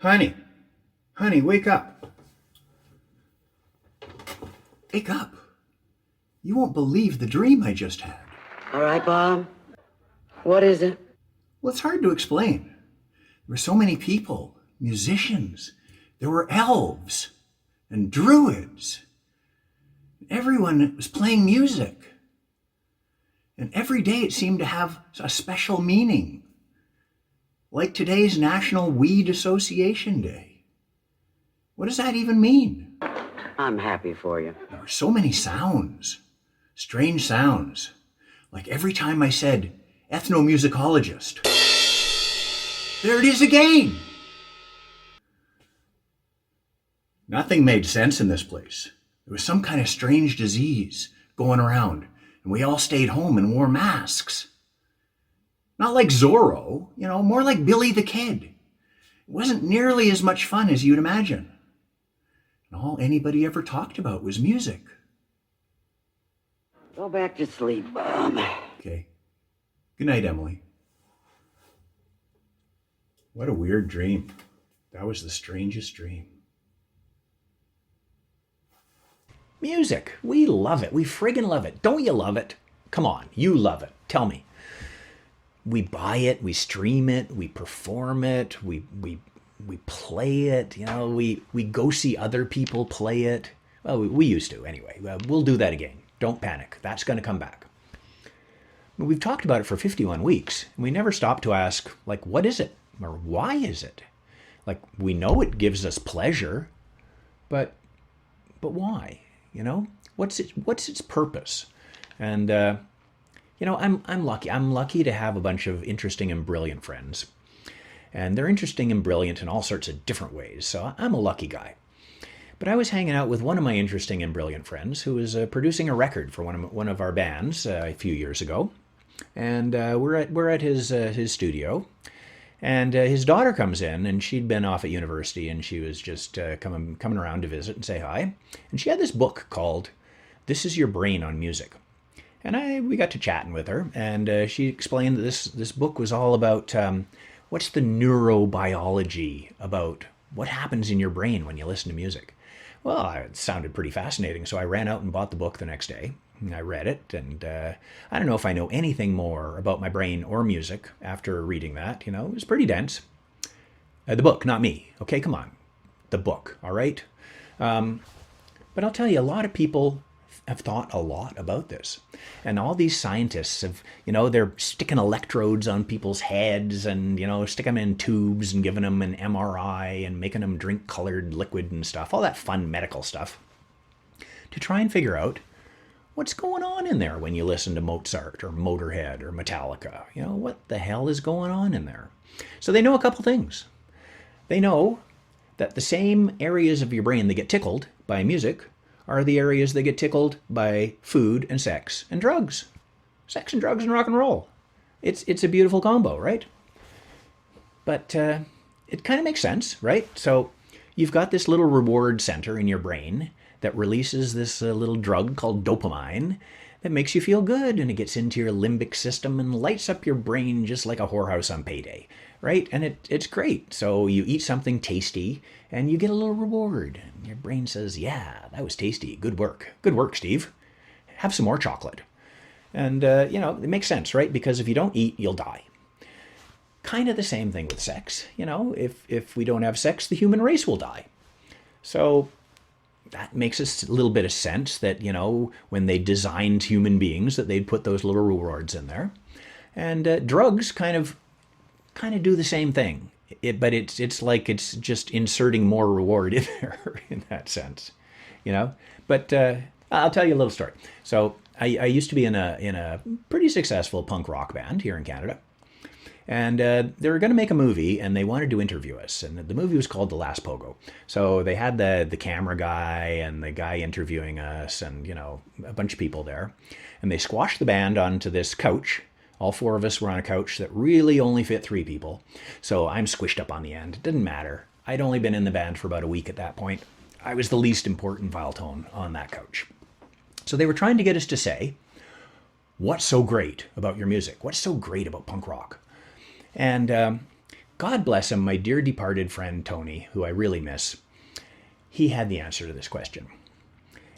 Honey, honey, wake up. Wake up. You won't believe the dream I just had. All right, Bob. What is it? Well, it's hard to explain. There were so many people, musicians. There were elves and druids. Everyone was playing music. And every day it seemed to have a special meaning. Like today's National Weed Association Day. What does that even mean? I'm happy for you. There were so many sounds, strange sounds. Like every time I said, ethnomusicologist. There it is again! Nothing made sense in this place. There was some kind of strange disease going around, and we all stayed home and wore masks. Not like Zorro, more like Billy the Kid. It wasn't nearly as much fun as you'd imagine. And all anybody ever talked about was music. Go back to sleep, Bob. Okay. Good night, Emily. What a weird dream. That was the strangest dream. Music. We love it. We friggin' love it. Don't you love it? Come on, you love it. Tell me. We buy it, we stream it, we perform it, we play it, we go see other people play it. Well, we used to anyway. We'll do that again. Don't panic. That's going to come back. But we've talked about it for 51 weeks, and we never stopped to ask, what is it? Or why is it? We know it gives us pleasure, but why? What's its purpose? And I'm lucky. I'm lucky to have a bunch of interesting and brilliant friends. And they're interesting and brilliant in all sorts of different ways, so I'm a lucky guy. But I was hanging out with one of my interesting and brilliant friends who was producing a record for one of our bands a few years ago. And we're at his studio. And his daughter comes in, and she'd been off at university, and she was just coming around to visit and say hi. And she had this book called This Is Your Brain on Music. And we got to chatting with her, and she explained that this book was all about what's the neurobiology about what happens in your brain when you listen to music. Well, it sounded pretty fascinating, so I ran out and bought the book the next day. And I read it, and I don't know if I know anything more about my brain or music after reading that. It was pretty dense. The book, not me. Okay, come on. The book, all right? But I'll tell you, a lot of people have thought a lot about this. And all these scientists have, they're sticking electrodes on people's heads and, stick them in tubes and giving them an MRI and making them drink colored liquid and stuff, all that fun medical stuff, to try and figure out what's going on in there when you listen to Mozart or Motorhead or Metallica. What the hell is going on in there? So they know a couple things. They know that the same areas of your brain that get tickled by music are the areas that get tickled by food and sex and drugs. Sex and drugs and rock and roll. It's a beautiful combo, right? But it kind of makes sense, right? So you've got this little reward center in your brain that releases this little drug called dopamine that makes you feel good, and it gets into your limbic system and lights up your brain just like a whorehouse on payday, right? And it's great. So you eat something tasty and you get a little reward. And your brain says, yeah, that was tasty. Good work. Good work, Steve. Have some more chocolate. And, it makes sense, right? Because if you don't eat, you'll die. Kind of the same thing with sex. If we don't have sex, the human race will die. So that makes a little bit of sense that, when they designed human beings, that they'd put those little rewards in there. And drugs kind of do the same thing. But it's like it's just inserting more reward in there in that sense, But I'll tell you a little story. So I used to be in a pretty successful punk rock band here in Canada. And they were going to make a movie, and they wanted to interview us. And the movie was called The Last Pogo. So they had the camera guy and the guy interviewing us and, a bunch of people there. And they squashed the band onto this couch. All four of us were on a couch that really only fit 3 people. So I'm squished up on the end. It didn't matter. I'd only been in the band for about a week at that point. I was the least important viol tone on that couch. So they were trying to get us to say, what's so great about your music? What's so great about punk rock? And God bless him, my dear departed friend Tony, who I really miss, he had the answer to this question.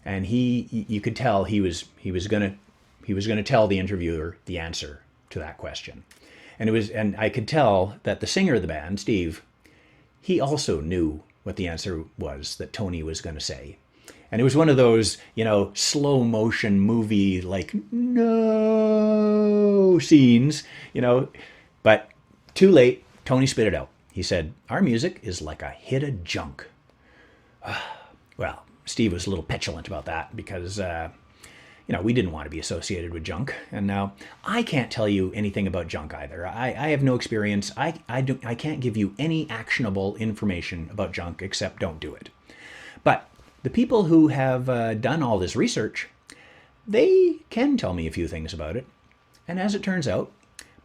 And you could tell he was going to tell the interviewer the answer to that question. And I could tell that the singer of the band, Steve, he also knew what the answer was that Tony was going to say. And it was one of those, slow motion movie, like, no scenes, but too late, Tony spit it out. He said, our music is like a hit of junk. Well, Steve was a little petulant about that because, we didn't want to be associated with junk. And now I can't tell you anything about junk either. I have no experience. I can't give you any actionable information about junk except don't do it. But the people who have done all this research, they can tell me a few things about it. And as it turns out,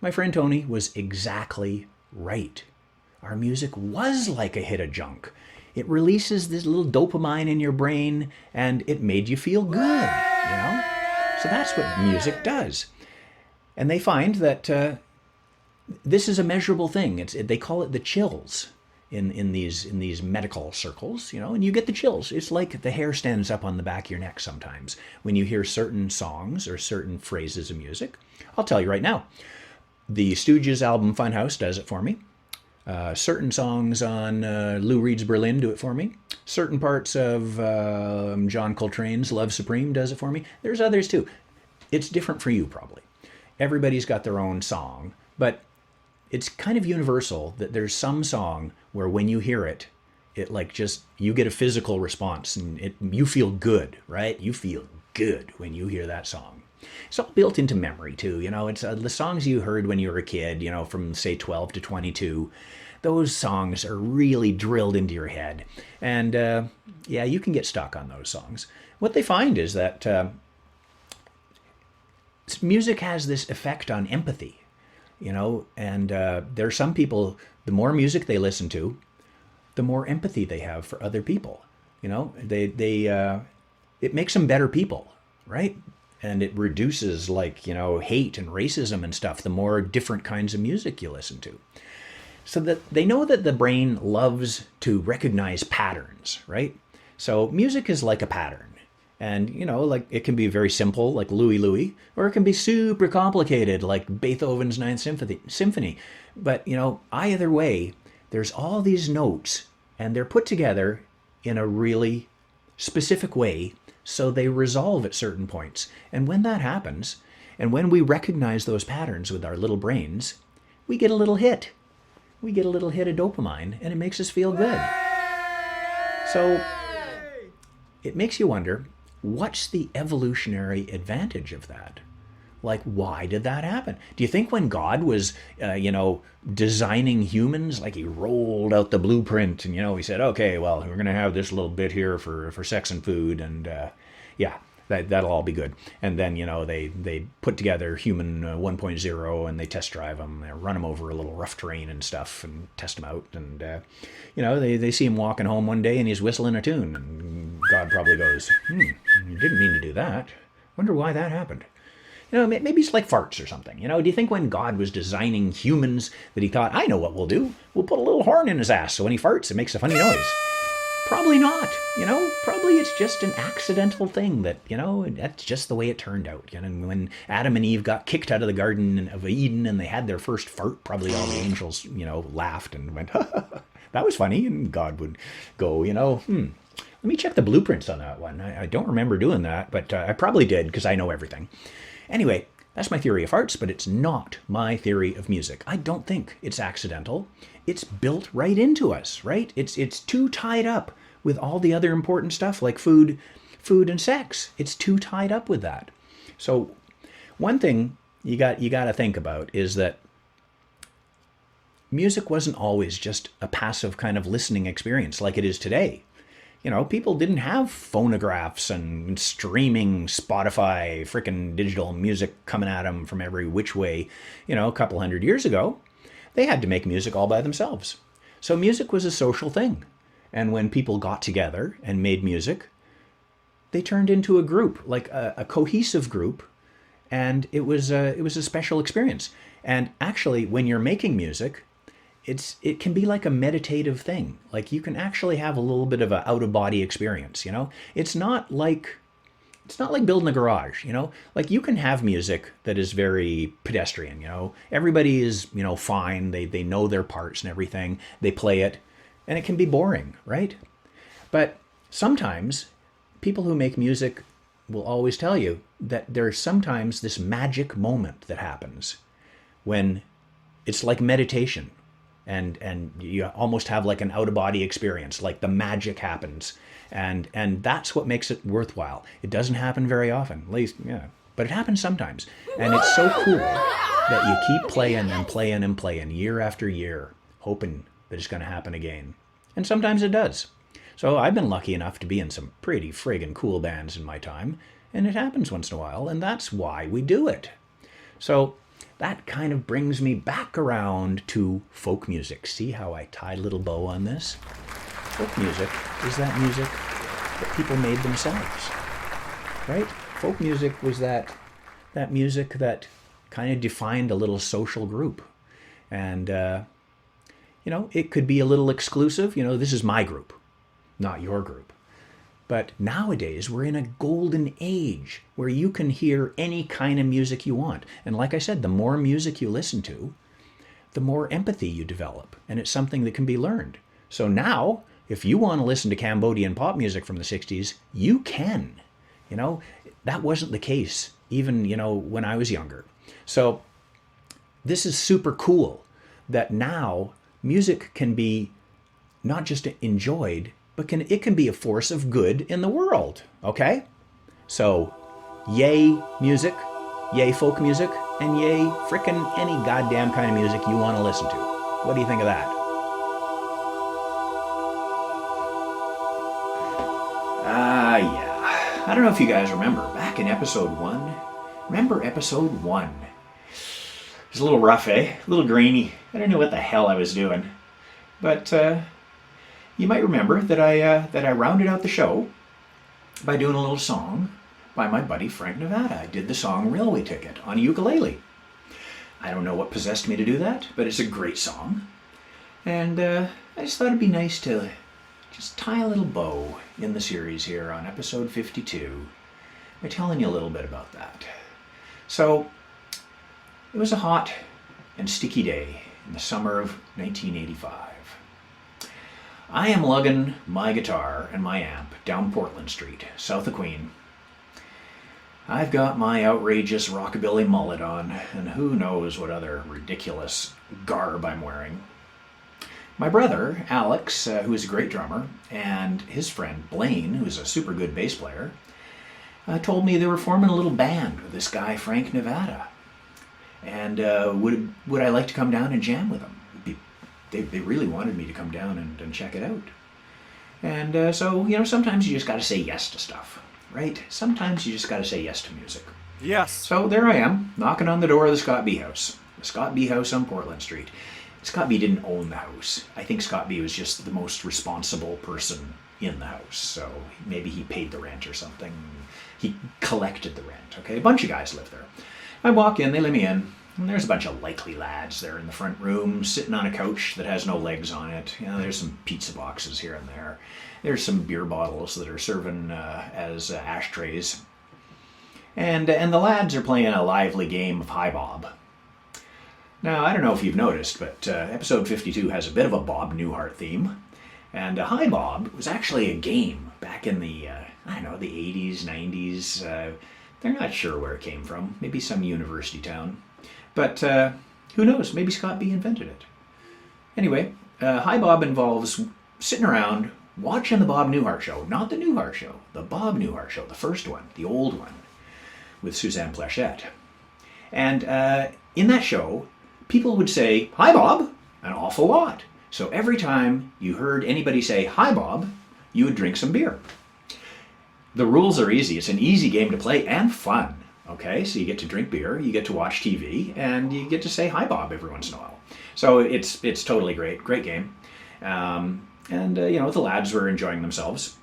my friend Tony was exactly right. Our music was like a hit of junk. It releases this little dopamine in your brain and it made you feel good, So that's what music does. And they find that this is a measurable thing. They call it the chills in these medical circles, and you get the chills. It's like the hair stands up on the back of your neck sometimes when you hear certain songs or certain phrases of music. I'll tell you right now, the Stooges album Funhouse does it for me. Certain songs on Lou Reed's Berlin do it for me. Certain parts of John Coltrane's Love Supreme does it for me. There's others too. It's different for you probably. Everybody's got their own song, but it's kind of universal that there's some song where when you hear it, you get a physical response and you feel good, right? You feel good when you hear that song. It's all built into memory too. It's the songs you heard when you were a kid, from say 12 to 22. Those songs are really drilled into your head. And you can get stuck on those songs. What they find is that music has this effect on empathy, and there are some people, the more music they listen to, the more empathy they have for other people. It makes them better people, right? And it reduces hate and racism and stuff, the more different kinds of music you listen to. So that they know that the brain loves to recognize patterns, right? So music is like a pattern. And, it can be very simple, like Louie Louie, or it can be super complicated, like Beethoven's Ninth Symphony. But, either way, there's all these notes, and they're put together in a really specific way, so they resolve at certain points. And when that happens, and when we recognize those patterns with our little brains, we get a little hit. We get a little hit of dopamine, and it makes us feel good. So it makes you wonder, what's the evolutionary advantage of that? Why did that happen? Do you think when God was, designing humans, he rolled out the blueprint and, he said, okay, well, we're going to have this little bit here for sex and food and, that'll all be good. And then, they put together human 1.0 and they test drive them, they run them over a little rough terrain and stuff and test them out. And, they see him walking home one day and he's whistling a tune and God probably goes, you didn't mean to do that. Wonder why that happened. Maybe it's like farts or something. Do you think when God was designing humans that he thought, I know what we'll do. We'll put a little horn in his ass so when he farts, it makes a funny noise. Probably not. Probably it's just an accidental thing that, that's just the way it turned out. And when Adam and Eve got kicked out of the Garden of Eden and they had their first fart, probably all the angels, laughed and went, that was funny. And God would go, let me check the blueprints on that one. I don't remember doing that, but I probably did because I know everything. Anyway, that's my theory of arts, but it's not my theory of music. I don't think it's accidental. It's built right into us, right? It's too tied up with all the other important stuff like food and sex. It's too tied up with that. So one thing you got to think about is that music wasn't always just a passive kind of listening experience like it is today. People didn't have phonographs and streaming Spotify, frickin' digital music coming at them from every which way, a couple hundred years ago. They had to make music all by themselves. So music was a social thing. And when people got together and made music, they turned into a group, like a cohesive group. And it was a special experience. And actually, when you're making music, it can be like a meditative thing. Like you can actually have a little bit of an out of body experience, you know? It's not like building a garage, you know? Like you can have music that is very pedestrian, you know? Everybody is, you know, fine. They know their parts and everything. They play it and it can be boring, right? But sometimes people who make music will always tell you that there's sometimes this magic moment that happens when it's like meditation and you almost have like an out of body experience, like the magic happens, and that's what makes it worthwhile. It doesn't happen very often, at least, yeah, but it happens sometimes, and it's so cool that you keep playing and playing and playing year after year, hoping that it's going to happen again, and sometimes it does. So I've been lucky enough to be in some pretty friggin' cool bands in my time, and it happens once in a while, and that's why we do it. So that kind of brings me back around to folk music. See how I tied a little bow on this? Folk music is that music that people made themselves, right? Folk music was that music that kind of defined a little social group. And, you know, it could be a little exclusive. You know, this is my group, not your group. But nowadays, we're in a golden age where you can hear any kind of music you want. And like I said, the more music you listen to, the more empathy you develop. And it's something that can be learned. So now, if you want to listen to Cambodian pop music from the 60s, you can. You know, that wasn't the case even, you know, when I was younger. So this is super cool that now music can be not just enjoyed, but it can be a force of good in the world, okay? So, yay music, yay folk music, and yay frickin' any goddamn kind of music you want to listen to. What do you think of that? Yeah. I don't know if you guys remember, back in episode 1. Remember episode 1? It was a little rough, eh? A little grainy. I don't know what the hell I was doing. But, you might remember that I rounded out the show by doing a little song by my buddy Frank Nevada. I did the song Railway Ticket on a ukulele. I don't know what possessed me to do that, but it's a great song. And I just thought it'd be nice to just tie a little bow in the series here on episode 52 by telling you a little bit about that. So, it was a hot and sticky day in the summer of 1985. I am lugging my guitar and my amp down Portland Street, south of Queen. I've got my outrageous rockabilly mullet on, and who knows what other ridiculous garb I'm wearing. My brother, Alex, who is a great drummer, and his friend Blaine, who's a super good bass player, told me they were forming a little band with this guy, Frank Nevada. And would I like to come down and jam with them? They really wanted me to come down and check it out. And so, you know, sometimes you just got to say yes to stuff, right? Sometimes you just got to say yes to music. Yes. So there I am, knocking on the door of the Scott B House. The Scott B House on Portland Street. Scott B didn't own the house. I think Scott B was just the most responsible person in the house. So maybe he paid the rent or something. He collected the rent, okay? A bunch of guys live there. I walk in, they let me in. And there's a bunch of likely lads there in the front room, sitting on a couch that has no legs on it. You know, there's some pizza boxes here and there. There's some beer bottles that are serving as ashtrays. And the lads are playing a lively game of Hi Bob. Now, I don't know if you've noticed, but episode 52 has a bit of a Bob Newhart theme. And Hi Bob was actually a game back in the, I don't know, the 80s, 90s. They're not sure where it came from. Maybe some university town. But who knows? Maybe Scott B invented it. Anyway, Hi Bob involves sitting around watching the Bob Newhart Show. Not the Newhart Show. The Bob Newhart Show. The first one. The old one. With Suzanne Plachette. And in that show, people would say, "Hi Bob," an awful lot. So every time you heard anybody say, "Hi Bob," you would drink some beer. The rules are easy. It's an easy game to play and fun. Okay, so you get to drink beer, you get to watch TV, and you get to say hi Bob every once in a while. So it's totally great game. And you know, the lads were enjoying themselves.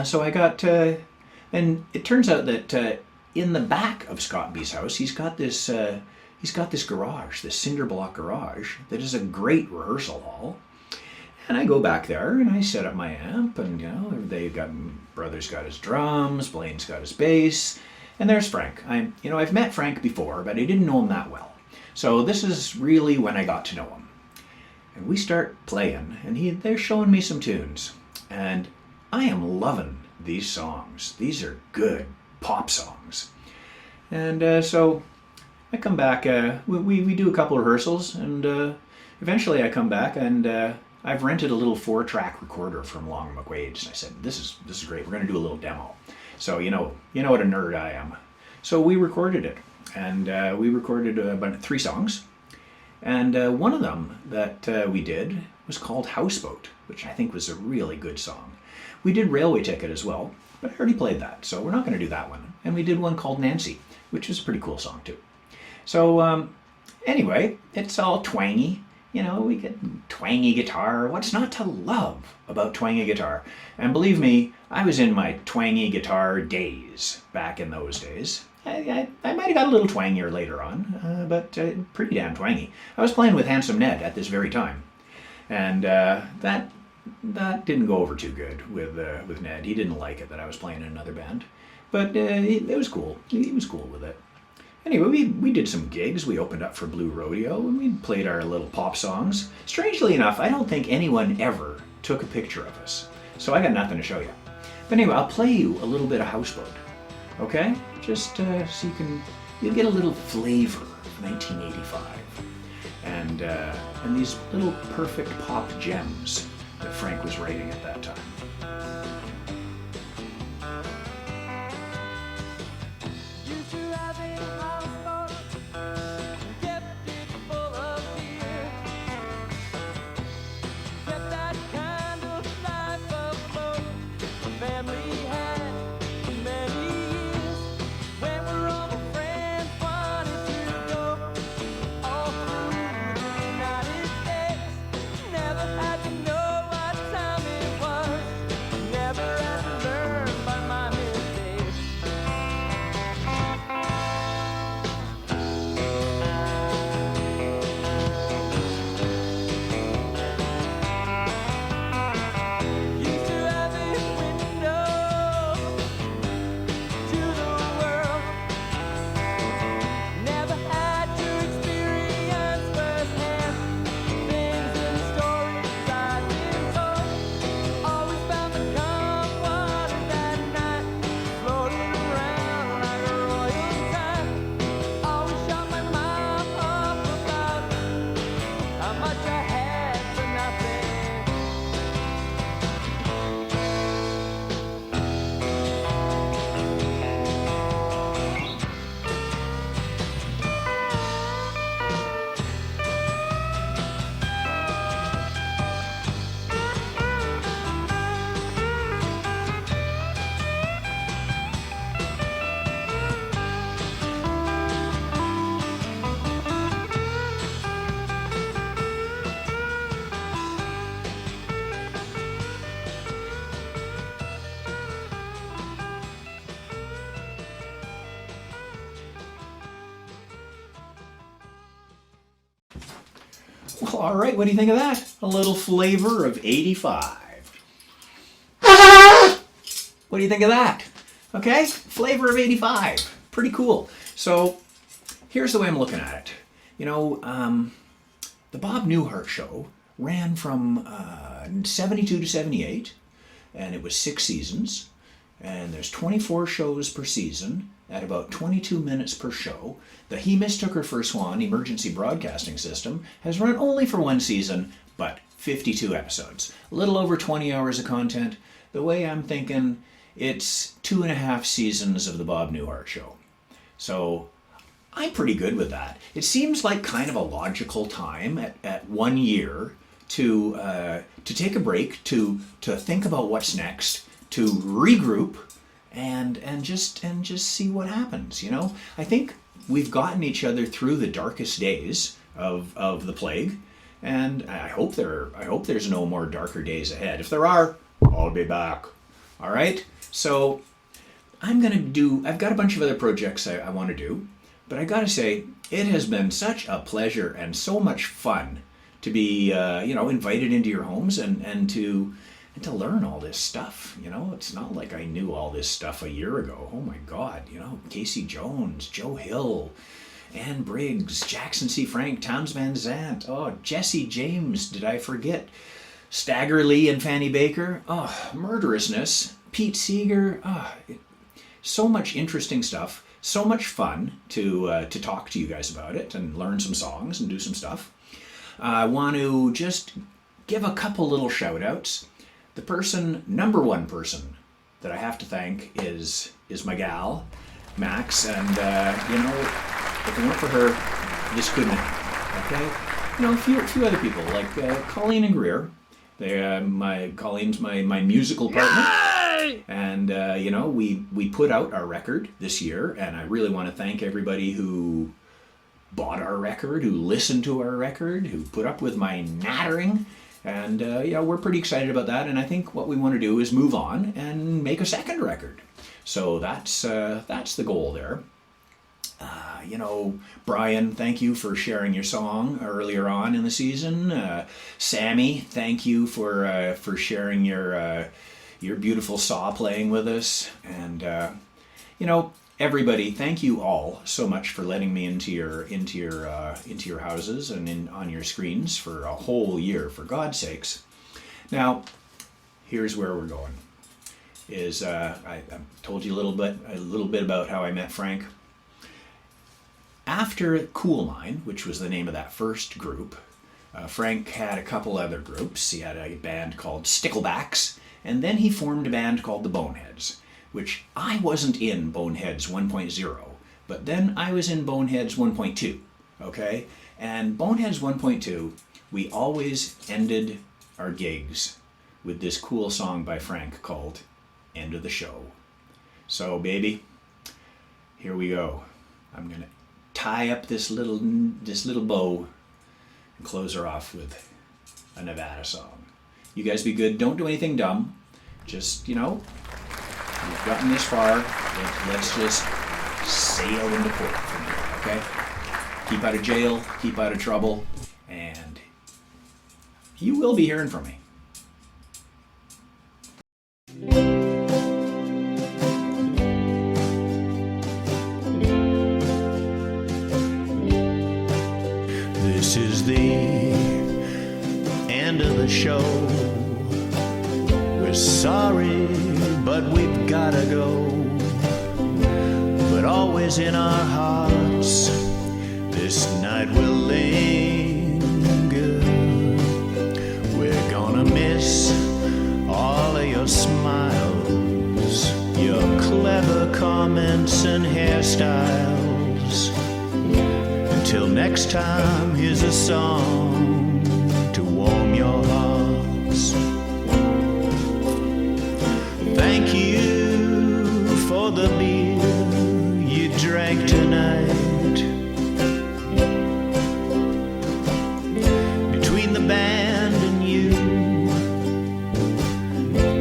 So I got, and it turns out that in the back of Scott B's house, he's got this he's got this garage, this cinder block garage, that is a great rehearsal hall. And I go back there and I set up my amp, and brother's got his drums, Blaine's got his bass, and there's Frank. I've met Frank before, but I didn't know him that well. So this is really when I got to know him. And we start playing, and they're showing me some tunes. And I am loving these songs. These are good pop songs. And so I come back, we do a couple of rehearsals, and eventually I come back, and I've rented a little 4-track recorder from Long McQuaid's, and I said, this is great, we're going to do a little demo. So you know what a nerd I am. So we recorded it, and we recorded about 3 songs, and one of them that we did was called Houseboat, which I think was a really good song. We did Railway Ticket as well, but I already played that, so we're not going to do that one. And we did one called Nancy, which was a pretty cool song too. So anyway, it's all twangy. We get twangy guitar. What's not to love about twangy guitar? And believe me, I was in my twangy guitar days back in those days. I might have got a little twangier later on, but pretty damn twangy. I was playing with Handsome Ned at this very time, and that didn't go over too good with Ned. He didn't like it that I was playing in another band, but it was cool. He was cool with it. Anyway, we did some gigs. We opened up for Blue Rodeo, and we played our little pop songs. Strangely enough, I don't think anyone ever took a picture of us, so I got nothing to show you. But anyway, I'll play you a little bit of Houseboat, okay? Just so you'll get a little flavor of 1985, and these little perfect pop gems that Frank was writing at that time. Well, all right, what do you think of that? A little flavor of 85. What do you think of that? Okay, flavor of 85. Pretty cool. So here's the way I'm looking at it. The Bob Newhart Show ran from 72 to 78, and it was 6 seasons, and there's 24 shows per season at about 22 minutes per show. The He Mistook Her for Swan emergency broadcasting system has run only for 1 season, but 52 episodes. A little over 20 hours of content. The way I'm thinking, it's 2.5 seasons of the Bob Newhart Show. So I'm pretty good with that. It seems like kind of a logical time at 1 year to take a break, to think about what's next, to regroup, and just see what happens. I think we've gotten each other through the darkest days of the plague, and I hope there's no more darker days ahead. If there are, I'll be back. All right. So I've got a bunch of other projects I want to do, But I gotta say, it has been such a pleasure and so much fun to be, invited into your homes and to learn all this stuff. It's not like I knew all this stuff a year ago. Oh my God, Casey Jones, Joe Hill, Ann Briggs, Jackson C. Frank, Townes Van Zandt, Jesse James, did I forget? Stagger Lee and Fanny Baker, Murderousness, Pete Seeger, so much interesting stuff, so much fun to talk to you guys about it and learn some songs and do some stuff. I want to just give a couple little shout outs. The number one person that I have to thank is my gal, Max, and if it weren't for her, this couldn't happen. Okay, a few other people like Colleen and Greer. Colleen's my musical partner. Yay! And we put out our record this year, and I really want to thank everybody who bought our record, who listened to our record, who put up with my nattering. And we're pretty excited about that. And I think what we want to do is move on and make a second record. So that's the goal there. Brian, thank you for sharing your song earlier on in the season. Sammy, thank you for sharing your beautiful saw playing with us. And everybody, thank you all so much for letting me into your houses and on your screens for a whole year. For God's sakes. Now, here's where we're going. I told you a little bit about how I met Frank. After Coolmine, which was the name of that first group, Frank had a couple other groups. He had a band called Sticklebacks, and then he formed a band called the Boneheads, which I wasn't in Boneheads 1.0, but then I was in Boneheads 1.2, okay? And Boneheads 1.2, we always ended our gigs with this cool song by Frank called End of the Show. So, baby, here we go. I'm going to tie up this little bow and close her off with a Nevada song. You guys be good. Don't do anything dumb. Just, you've gotten this far. Let's just sail into port from here, okay? Keep out of jail, keep out of trouble, and you will be hearing from me. This is the end of the show. We're sorry, but we've gotta go. But always in our hearts, this night will linger. We're gonna miss all of your smiles, your clever comments and hairstyles. Until next time, here's a song to warm your hearts. Thank you for the beer you drank tonight. Between the band and you,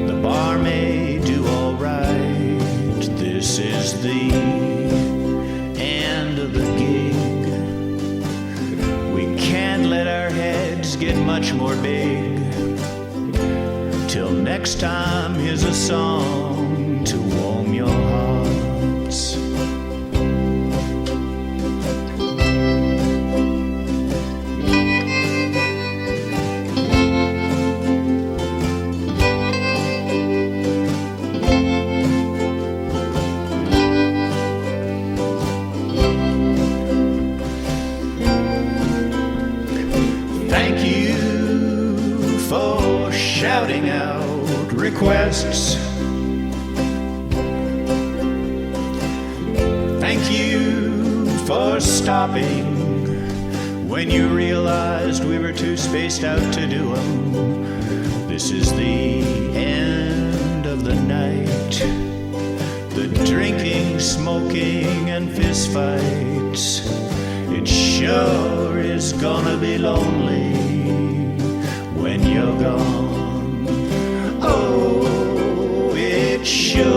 the bar may do all right. This is the end of the gig. We can't let our heads get much more big. Till next time, here's a song to warm your hearts. Thank you for shouting out requests. Thank you for stopping when you realized we were too spaced out to do 'em. This is the end of the night. The drinking, smoking, and fistfights. It sure is gonna be lonely when you're gone. Oh, it sure